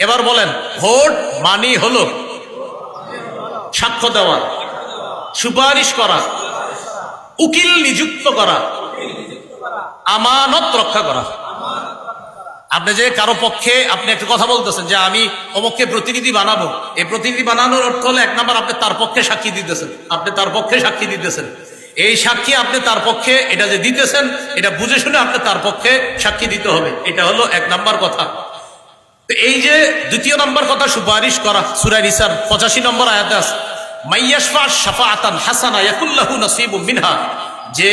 এবার বলেন, ভোট মানি হলো সাক্ষ্য দেওয়া, সুপারিশ করা, উকিল নিযুক্ত করা, আমানত রক্ষা করা। আপনি যে কারো পক্ষে আপনি একটা কথা বলতেছেন যে আমি অমুককে প্রতিনিধি বানাবো, এই প্রতিনিধি বানানোর অর্থ হলো এক নাম্বার আপনি তার পক্ষে সাক্ষী দিতেছেন, আপনি তার পক্ষে সাক্ষী দিতেছেন। এই সাক্ষী আপনি তার পক্ষে এটা যে দিতেছেন এটা বুঝে শুনে আপনি তার পক্ষে সাক্ষী দিতে হবে, এটা হলো এক নাম্বার কথা। এই যে দ্বিতীয় নাম্বার কথা সুপারিশ করা, সূরা নিসার 85 নম্বর আয়াতে আছে, মাইয়াশফা শাফাআতান হাসানা ইয়াকুল্লাহু নাসিবুম মিনহা, যে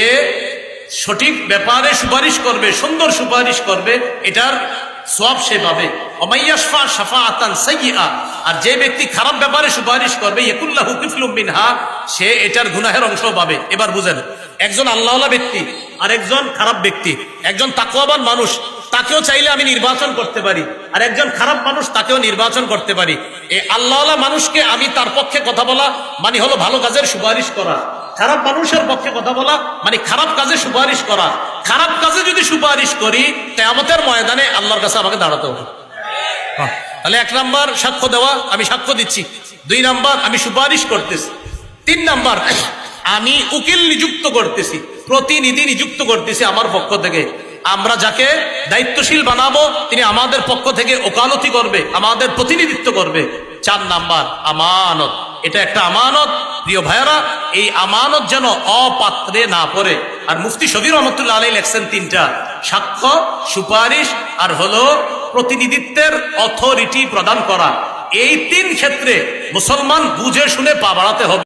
সঠিক ব্যাপারে সুপারিশ করবে, সুন্দর সুপারিশ করবে, এটার সওয়াব সে পাবে। ওমাইয়াশফা শাফাআতান সাইয়্যিআ, আর যে ব্যক্তি খারাপ ব্যাপারে সুপারিশ করবে ইয়াকুল্লাহু কিফলুম মিনহা, সে এটার গুনাহের অংশ পাবে। এবার বুঝেন, একজন আল্লাহওয়ালা ব্যক্তি আর একজন খারাপ ব্যক্তি, একজন তাকওয়াবান মানুষ তাকেও চাইলে আমি নির্বাচন করতে পারি, আর একজন খারাপ মানুষ তাকেও নির্বাচন করতে পারি। এই আল্লাহওয়ালা মানুষকে আমি তার পক্ষে কথা বলা মানে হলো ভালো কাজের সুপারিশ করা, খারাপ মানুষের পক্ষে কথা বলা মানে খারাপ কাজে সুপারিশ করা। খারাপ কাজে যদি সুপারিশ করি কিয়ামতের ময়দানে আল্লাহর কাছে আমাকে দাঁড়াতে হবে। তাহলে এক নাম্বার সাক্ষ্য দেওয়া, আমি সাক্ষ্য দিচ্ছি। দুই নাম্বার আমি সুপারিশ করতেছি। তিন নাম্বার আমি উকিল নিযুক্ত করতেছি, প্রতিনিধি নিযুক্ত করতেছি আমার পক্ষ থেকে। আমরা যাকে দায়িত্বশীল বানাবো তিনি আমাদের পক্ষ থেকে ওকালতি করবে, আমাদের প্রতিনিধিত্ব করবে। চার নাম্বার আমানত, এটা একটা আমানত। প্রিয় ভাইয়েরা, এই আমানত যেন অপাত্রে না পড়ে। আর মুফতি শফি রহমতুল্লাহ আলাইহি লেখছেন তিনটা: সাক্ষ্য, সুপারিশ আর হলো প্রতিনিধিত্বের অথরিটি প্রদান করা। এই তিন ক্ষেত্রে মুসলমান বুঝে শুনে পা বাড়াতে হবে।